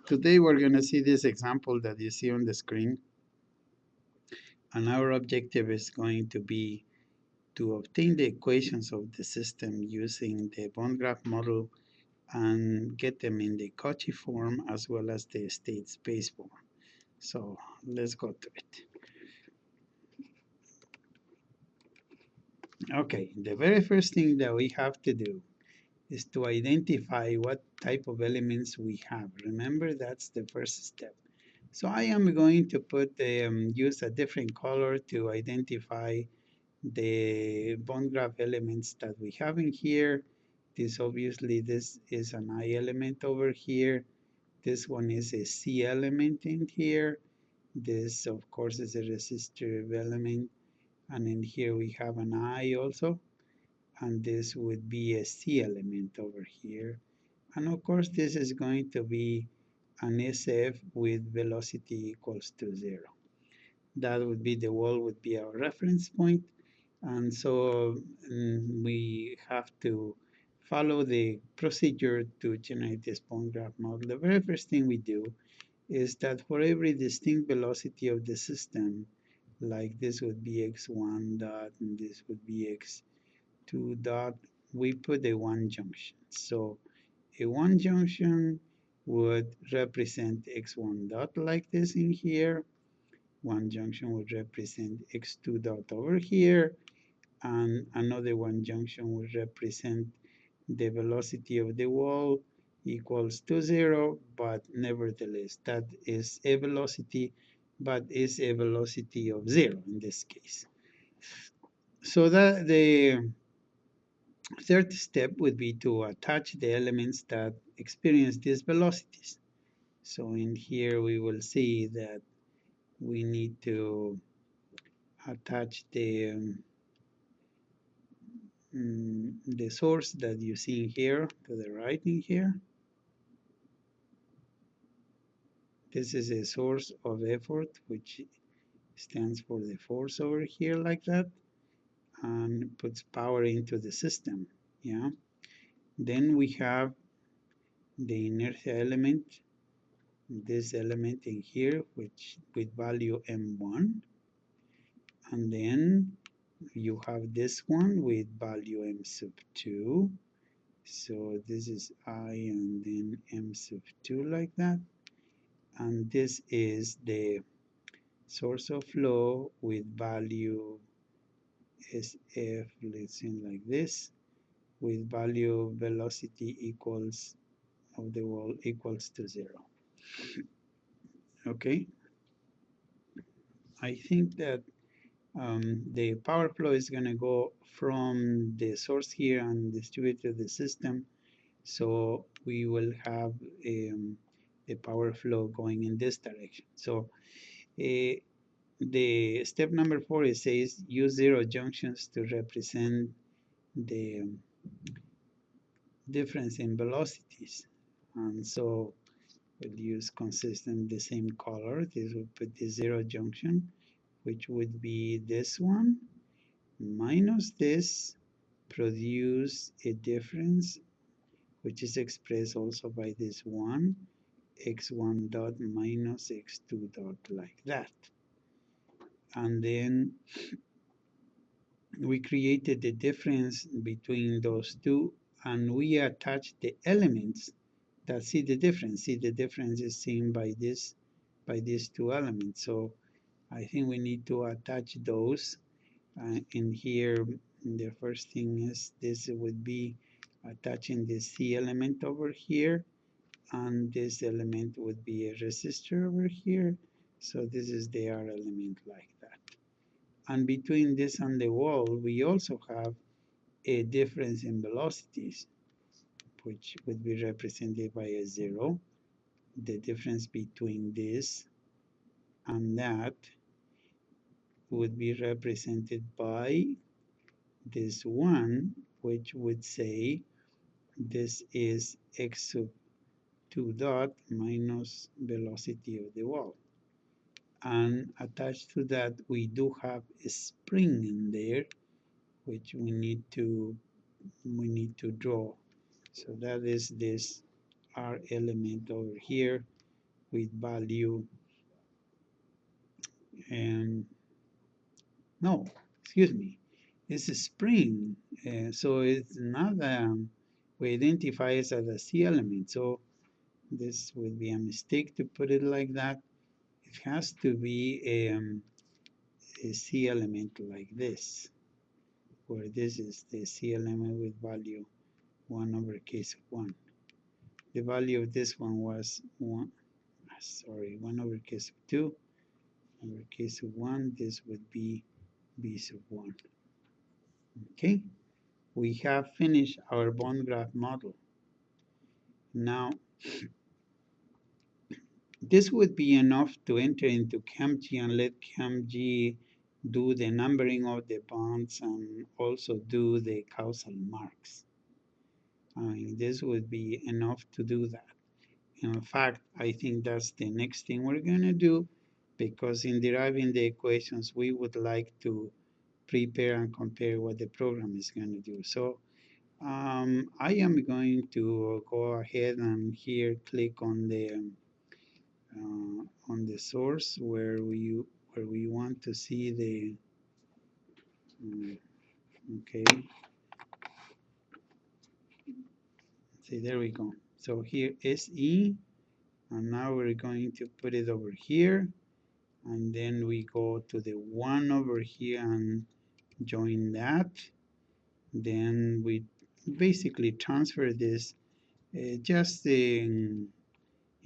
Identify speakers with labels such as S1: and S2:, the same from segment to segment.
S1: Today we're going to see this example that you see on the screen, and our objective is going to be to obtain the equations of the system using the bond graph model and get them in the Cauchy form as well as the state space form. So let's go to it. Okay, the very first thing that we have to do is to identify what type of elements we have. Remember, that's the first step. So I am going to use a different color to identify the bond graph elements that we have in here. This is an I element over here. This one is a C element in here. This, of course, is a resistive element. And in here we have an I also. And this would be a C element over here. And of course, this is going to be an SF with velocity equals to 0. That would be the wall would be our reference point. And so we have to follow the procedure to generate this bond graph model. The very first thing we do is that for every distinct velocity of the system, like this would be x1 dot and this would be x2 dot, we put a one junction. So a one junction would represent x1 dot like this in here. One junction would represent x2 dot over here, and another one junction would represent the velocity of the wall equals to 0, but nevertheless that is a velocity, but is a velocity of 0 in this case. So that the third step would be to attach the elements that experience these velocities. So in here we will see that we need to attach the source that you see here to the right in here. This is a source of effort, which stands for the force over here like that, and puts power into the system. Yeah. Then we have the inertia element, this element in here, which with value m1, and then you have this one with value m sub 2. So this is I and then m sub 2 like that. And this is the source of flow with value SF, let's say like this, with value velocity equals of the wall equals to 0. Okay, I think that the power flow is going to go from the source here and distribute to the system. So we will have the power flow going in this direction. So the step number 4, it says use 0 junctions to represent the difference in velocities. And so we'll use consistent the same color. This will put the 0 junction, which would be this one minus this, produce a difference which is expressed also by this one, x1 dot minus x2 dot like that. And then we created the difference between those two, and we attached the elements that see the difference. See, the difference is seen by these two elements. So I think we need to attach those. In here, the first thing is this would be attaching the C element over here, and this element would be a resistor over here. So this is the R element like that. And between this and the wall, we also have a difference in velocities, which would be represented by a 0. The difference between this and that would be represented by this one, which would say this is x sub 2 dot minus velocity of the wall. And attached to that, we do have a spring in there, which we need to draw. So that is this R element over here, with value, and no, excuse me, it's a spring. So it's not, we identify it as a C element. So this would be a mistake to put it like that. It has to be a C element like this, where this is the C element with value 1 over case of 1. The value of this one was 1, sorry, 1 over case of 2. Over case of 1, this would be b sub 1. Okay, we have finished our bond graph model. Now, this would be enough to enter into ChemG and let ChemG do the numbering of the bonds and also do the causal marks. I mean, this would be enough to do that. In fact, I think that's the next thing we're going to do, because in deriving the equations, we would like to prepare and compare what the program is going to do. So I am going to go ahead and here click on the source where we want to see the okay. See, there we go. So here SE, and now we're going to put it over here, and then we go to the 1 over here and join that. Then we basically transfer this just in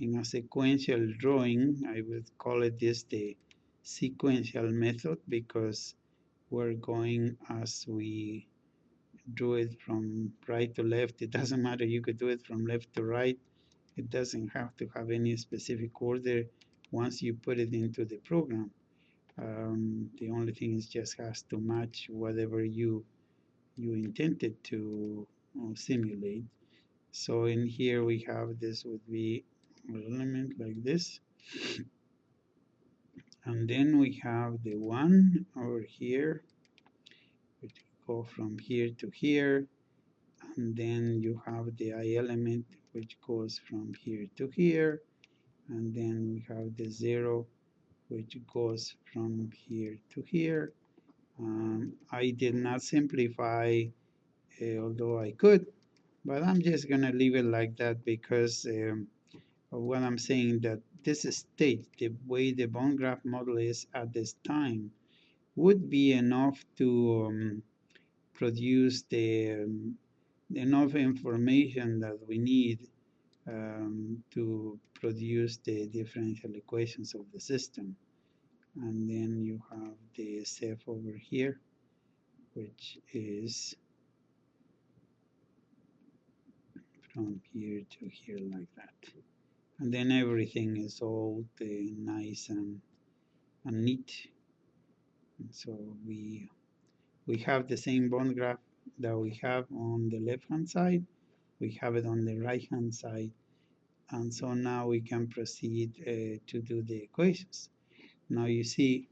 S1: a sequential drawing. I would call it this the sequential method, because we're going as we drew it from right to left. It doesn't matter, you could do it from left to right. It doesn't have to have any specific order once you put it into the program. The only thing is just has to match whatever you intended to simulate. So in here we have, this would be an element like this, and then we have the one over here which go from here to here, and then you have the I element which goes from here to here, and then we have the 0 which goes from here to here. I did not simplify, although I could, but I'm just gonna leave it like that, because of what I'm saying, that this state, the way the bond graph model is at this time, would be enough to produce the enough information that we need to produce the differential equations of the system. And then you have the SF over here, which is from here to here like that. And then everything is all nice and neat. And so we have the same bond graph that we have on the left hand side. We have it on the right hand side. And so now we can proceed to do the equations. Now you see,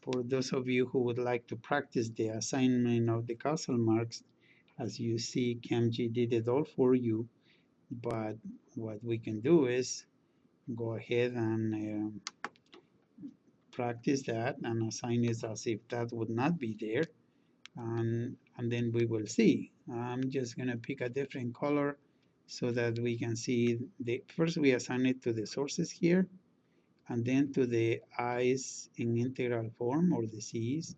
S1: for those of you who would like to practice the assignment of the causal marks, as you see, ChemG did it all for you. But what we can do is go ahead and practice that and assign it as if that would not be there. And then we will see. I'm just going to pick a different color so that we can see. First we assign it to the sources here, and then to the i's in integral form, or the c's.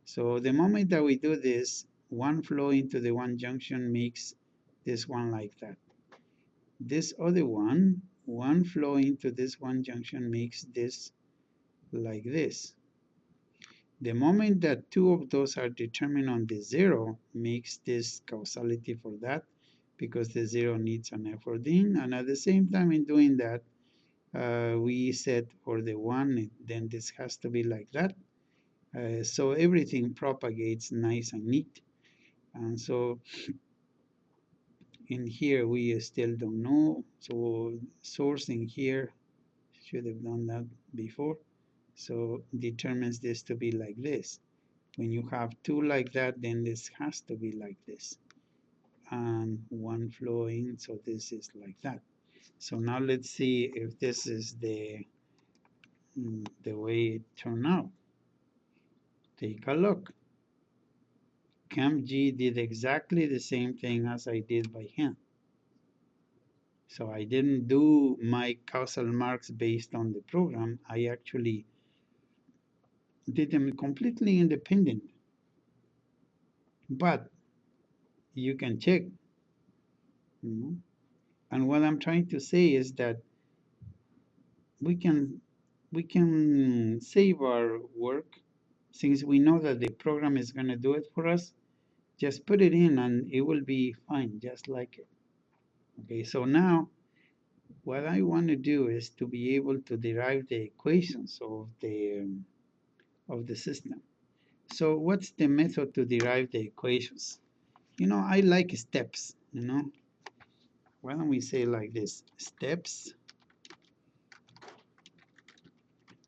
S1: So the moment that we do this, one flow into the one junction makes this one like that. This other one flow into this one junction makes this like this. The moment that two of those are determined on the 0 makes this causality for that, because the 0 needs an effort in, and at the same time in doing that, we said for the 1, then this has to be like that. So everything propagates nice and neat. And so in here we still don't know, so sourcing here should have done that before. So determines this to be like this. When you have two like that, then this has to be like this. And one flowing, so this is like that. So now let's see if this is the way it turned out. Take a look. CampG did exactly the same thing as I did by hand. So I didn't do my causal marks based on the program. I actually did them completely independent. But you can check. You know? And what I'm trying to say is that we can save our work since we know that the program is going to do it for us. Just put it in and it will be fine, just like it. Okay, so now what I want to do is to be able to derive the equations of the system. So what's the method to derive the equations? I like steps, Why don't we say like this? Steps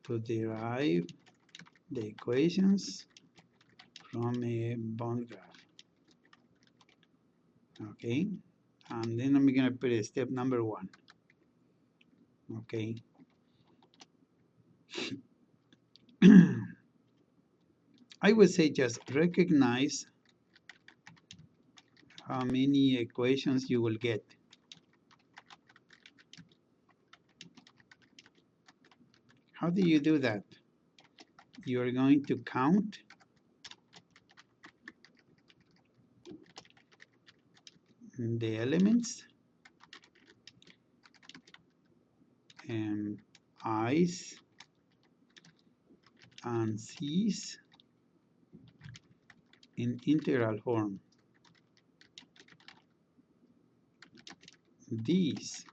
S1: to derive the equations from a bond graph. Okay, and then I'm going to put a step number 1. Okay. I would say just recognize how many equations you will get. How do you do that? You are going to count the elements and i's and c's in integral form. These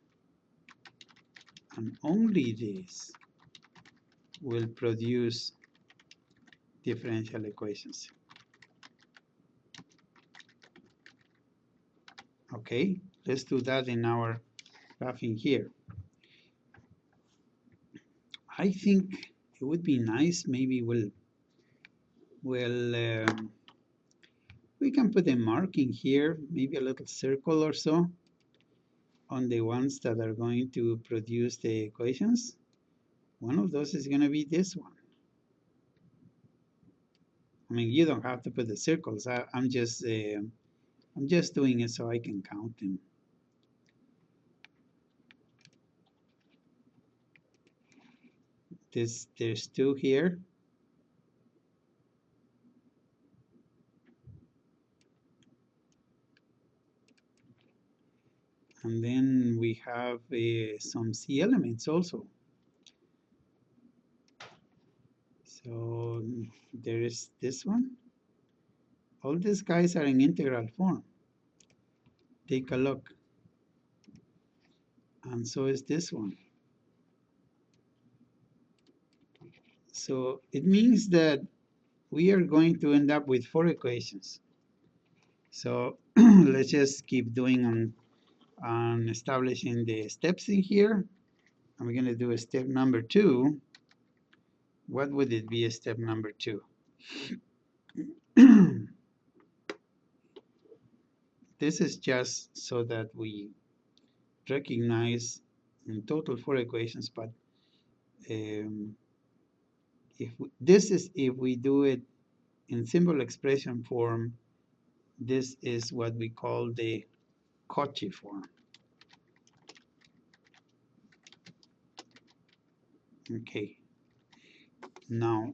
S1: and only these will produce differential equations. Okay, let's do that in our graphing here. I think it would be nice, maybe we can put a marking here, maybe a little circle or so on the ones that are going to produce the equations. One of those is going to be this one. I mean, you don't have to put the circles. I'm just doing it so I can count them. There's 2 here. And then we have some C elements also. So there is this one. All these guys are in integral form. Take a look. And so is this one. So it means that we are going to end up with 4 equations. So let's just keep doing on establishing the steps in here. And we're going to do a step number 2. What would it be a step number 2? This is just so that we recognize in total 4 equations, but this is if we do it in symbol expression form. This is what we call the Cauchy form. Okay. Now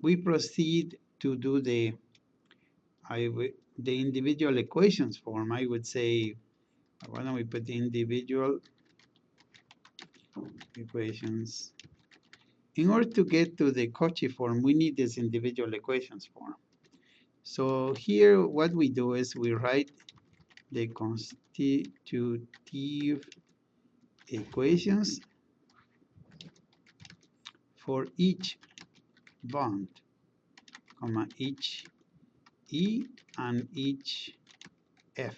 S1: we proceed to do the individual equations form. I would say, why don't we put the individual equations? In order to get to the Cauchy form, we need this individual equations form. So here what we do is we write the constitutive equations for each bond, comma, each E and each F.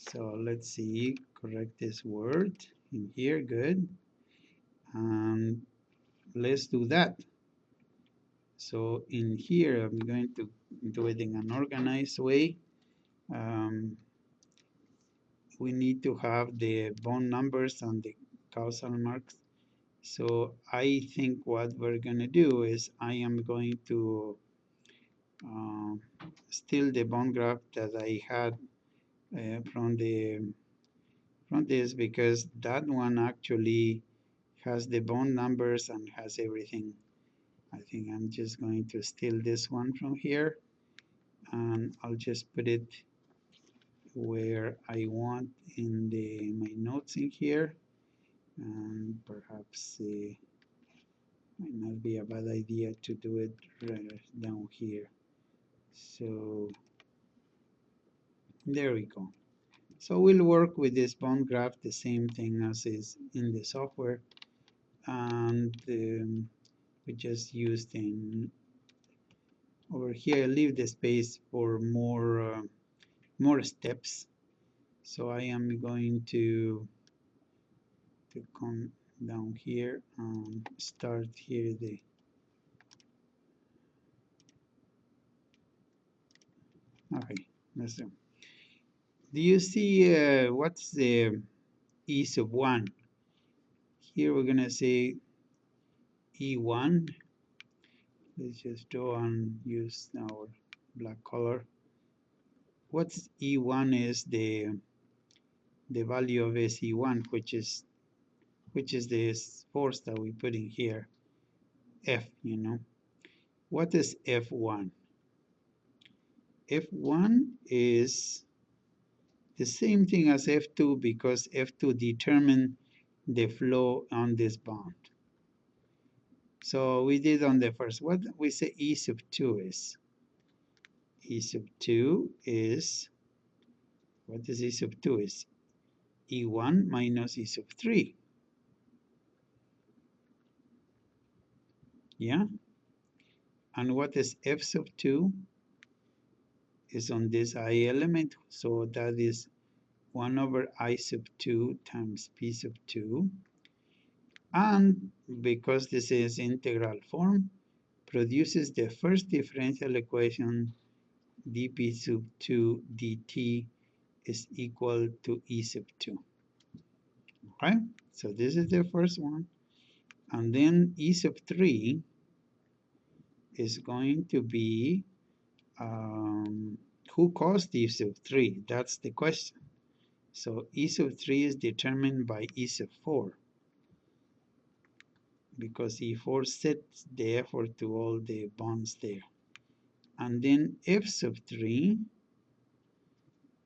S1: So let's see, correct this word in here, good. And let's do that. So in here, I'm going to do it in an organized way. we need to have the bond numbers and the causal marks. So I think what we're going to do is I am going to steal the bond graph that I had from this, because that one actually has the bond numbers and has everything. I think I'm just going to steal this one from here, and I'll just put it where I want in my notes in here, and perhaps might not be a bad idea to do it right down here. So there we go. So we'll work with this bond graph the same thing as is in the software, and we just use the over here, leave the space for more steps. So I am going to come down here and start here okay, let's do. Do you see what's the e sub 1? Here we're gonna say e1. Let's just draw and use our black color. What's e1 is the value of SE1, which is this force that we put in here, F, you know. What is F1? F1 is the same thing as F2, because F2 determines the flow on this bond. So we did on the first. What we say E sub 2 is? E sub 2 is, what is E sub 2 is? E1 minus E sub 3. Yeah? And what is F sub 2? Is on this I element, so that is 1 over I sub 2 times P sub 2. And because this is integral form, produces the first differential equation, dp sub 2 dt is equal to E sub 2. Okay, so this is the first one. And then E sub 3 is going to be, who caused E sub 3? That's the question. So E sub 3 is determined by E sub 4, because E4 sets the effort to all the bonds there. And then F sub 3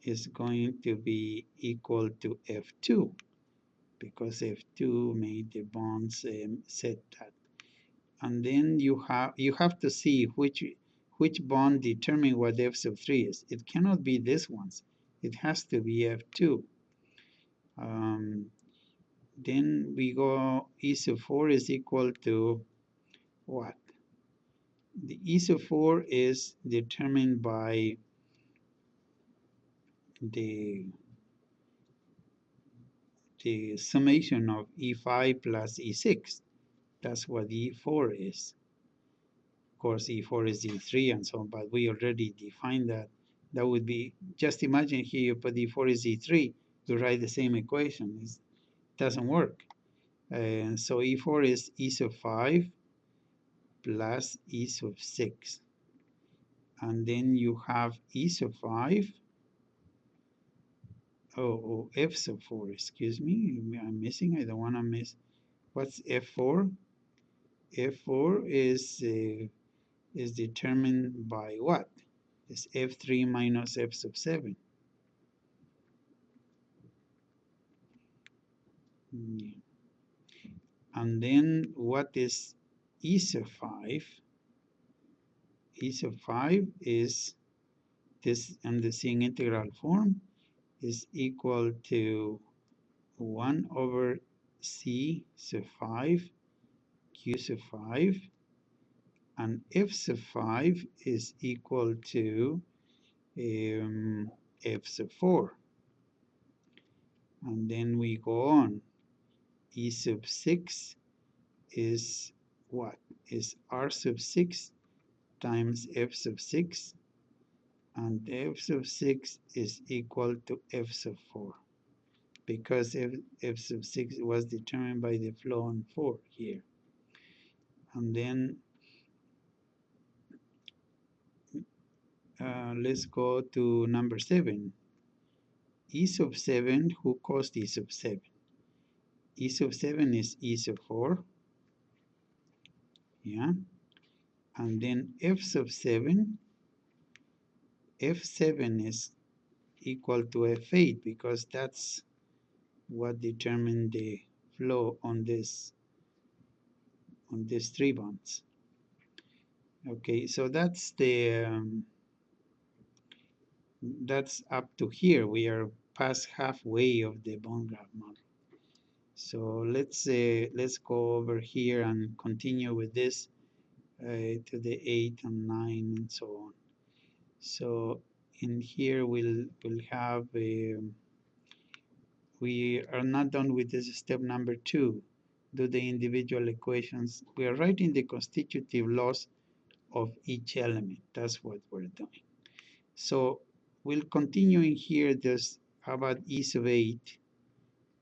S1: is going to be equal to F2, because F2 made the bonds set that. And then you have to see which bond determine what F sub 3 is. It cannot be this one's. It has to be F2. Then we go E sub 4 is equal to what? The E sub 4 is determined by the summation of E5 plus E6. That's what E4 is. Of course, E4 is E3 and so on, but we already defined that. That would be, just imagine here you put E4 is E3, you write the same equation. It doesn't work. And so E4 is E sub 5 plus E sub 6. And then you have E sub 5. Oh, F sub 4, excuse me. I'm missing, I don't want to miss. What's F4? F4 is determined by what? It's F3 minus F sub 7. And then what is E sub 5? E sub 5 is this, and the seeing integral form is equal to 1 over C sub 5 Q sub 5, and F sub 5 is equal to F sub 4. And then we go on. E sub 6 is what? Is R sub 6 times F sub 6, and F sub 6 is equal to F sub 4. because f sub 6 was determined by the flow on 4 here. And then let's go to number 7. E sub 7, who caused E sub 7? E sub 7 is E sub 4, yeah? And then F sub 7, F7 is equal to F8 because that's what determined the flow on these 3 bonds. Okay, so that's that's up to here. We are past halfway of the bond graph model. So let's go over here and continue with this to the 8 and 9 and so on. So in here we'll have we are not done with this step number 2. Do the individual equations. We are writing the constitutive laws of each element. That's what we're doing. So we'll continue in here. This, how about E sub 8?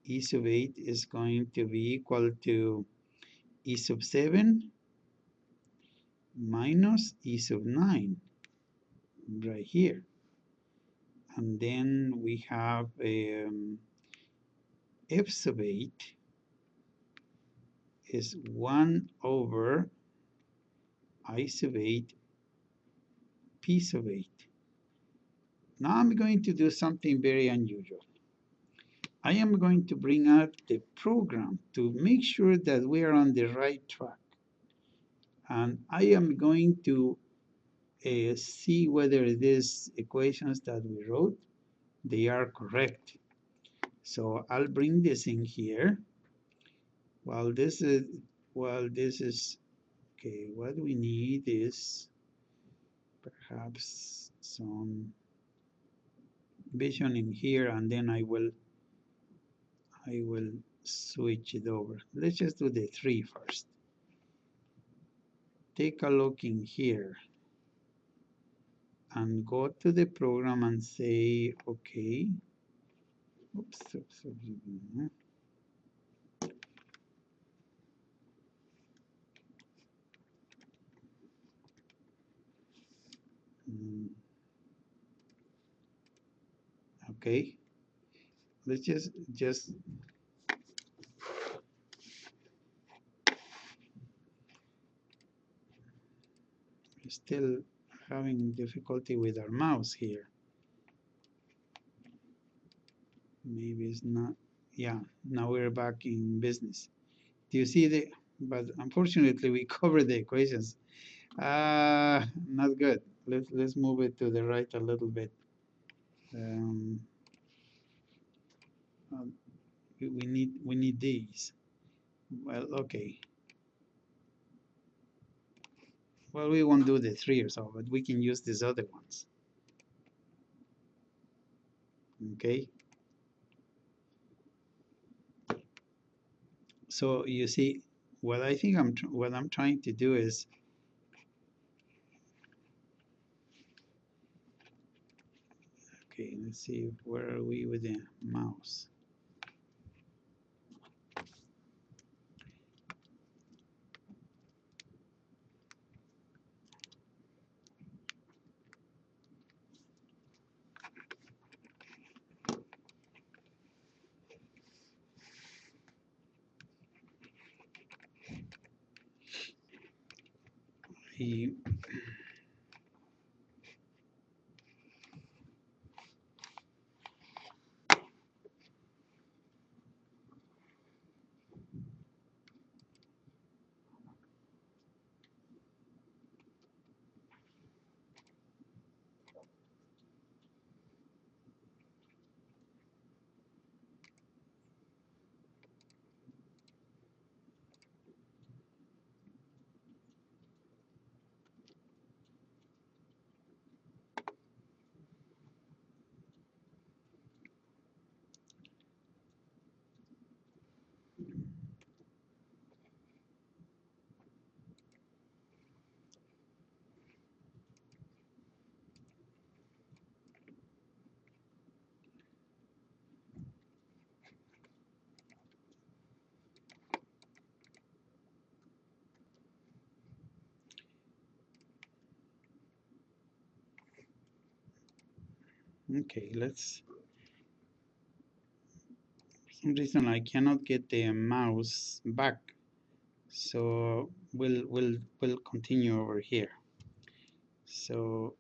S1: E sub 8 is going to be equal to E sub 7 minus E sub 9 right here. And then we have F sub 8 is 1 over I sub 8 P sub 8. Now I'm going to do something very unusual. I am going to bring out the program to make sure that we are on the right track. And I am going to see whether these equations that we wrote, they are correct. So I'll bring this in here. While this is okay, what we need is perhaps some vision in here, and then I will switch it over. Let's just do the 3 first. Take a look in here and go to the program and say, okay, oops, okay, let's just still having difficulty with our mouse here. Maybe it's not, yeah, now we're back in business. Do you see the, but unfortunately we covered the equations. Not good. Let's move it to the right a little bit. Um, we need these. Well, okay. Well, we won't do the 3 or so, but we can use these other ones. Okay. So you see, what I think what I'm trying to do is, okay, let's see, where are we with the mouse? He, Okay, let's, for some reason I cannot get the mouse back. So we'll continue over here. So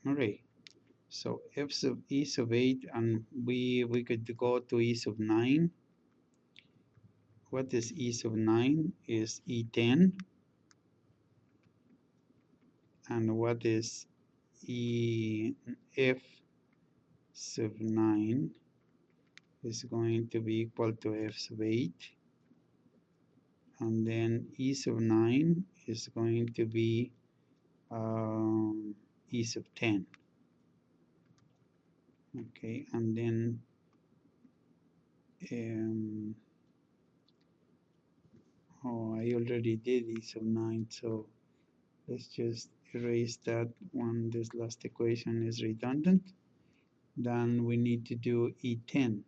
S1: all right. So f sub e sub 8, and we could go to e sub 9. What is e sub 9? Is e10. And what is e f sub 9 is going to be equal to f sub 8. And then e sub 9 is going to be e sub 10. Okay, and then oh, I already did e sub 9, so let's just erase that one. This last equation is redundant. Then we need to do e10.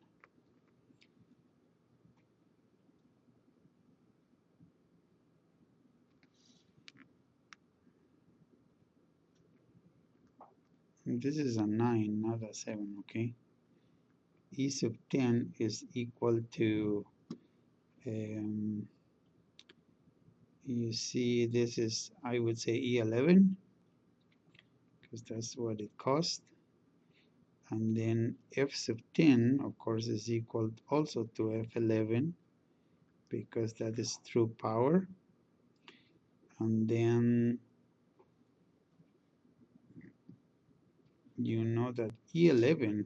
S1: This is a 9, not a 7, okay? E sub 10 is equal to, you see, this is, I would say, E11, because that's what it cost. And then F sub 10, of course, is equal also to F11, because that is true power. And then you know that E11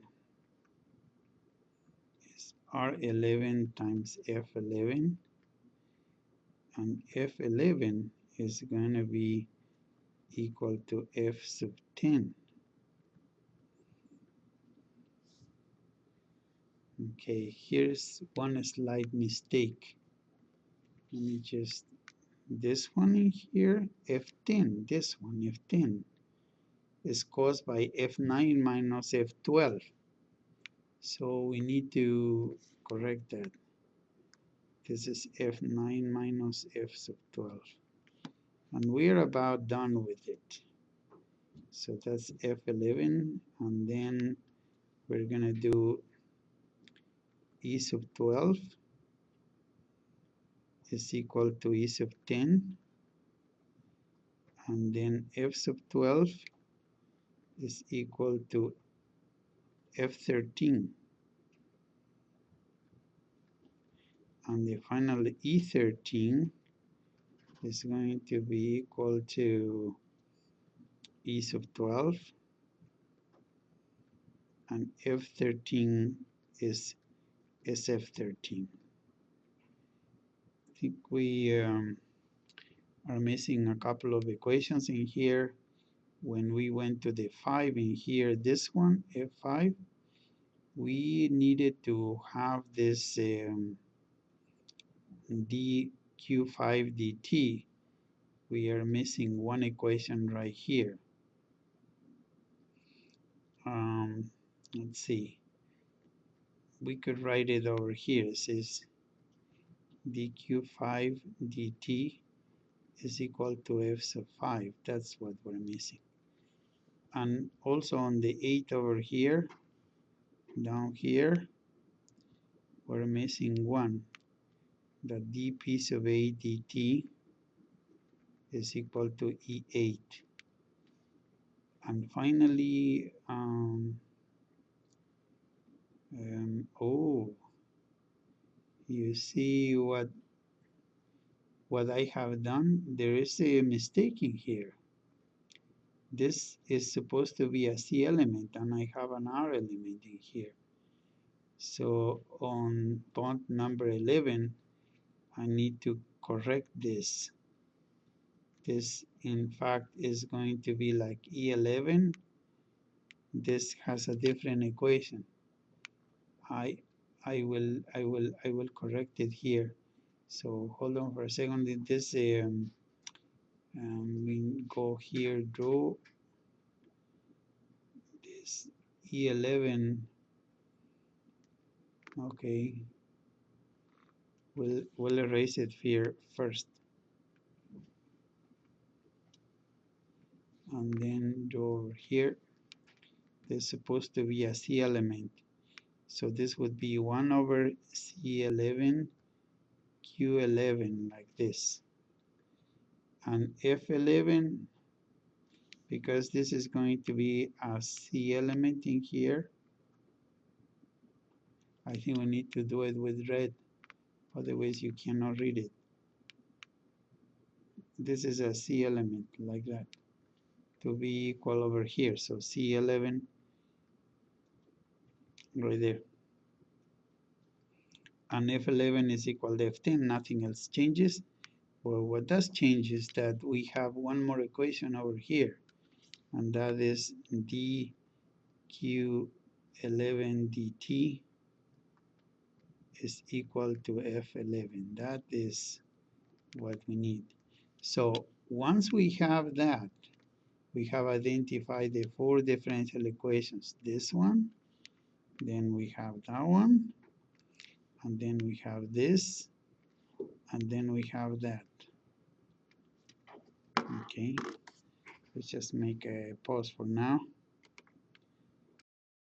S1: is R11 times F11, and F11 is going to be equal to F sub 10. Okay, here's one slight mistake. Let me just, this one in here, F10, this one, F10, is caused by F9 minus F12. So we need to correct that. This is F9 minus F sub 12. And we're about done with it. So that's F11, and then we're gonna do E sub 12 is equal to E sub 10, and then F sub 12 is equal to F13, and the final E13 is going to be equal to E sub 12, and F13 is SF13. I think we are missing a couple of equations in here. When we went to the 5 in here, this one, F5, we needed to have this dq5 dt. We are missing one equation right here. Let's see. We could write it over here. It says dq5 dt is equal to f sub 5. That's what we're missing. And also on the 8 over here, down here, we're missing one. The dp sub a dt is equal to E8. And finally, oh, you see what I have done? There is a mistake in here. This is supposed to be a C element, and I have an R element in here. So on bond number 11, I need to correct this. This, in fact, is going to be like E11. This has a different equation. I will correct it here. So hold on for a second. This we go here, draw this E11. Okay, we'll erase it here first. and then over here there's supposed to be a C element. So this would be 1 over C11 Q11 like this. And F11, because this is going to be a C element in here, I think we need to do it with red, otherwise you cannot read it. This is a C element like that to be equal over here. So C11 right there. And F11 is equal to F10, nothing else changes. Well, what does change is that we have one more equation over here, and that is dq11 dt is equal to F11. That is what we need. So once we have that, we have identified the four differential equations. This one, then we have that one, and then we have this, and then we have that. Okay, let's just make a pause for now.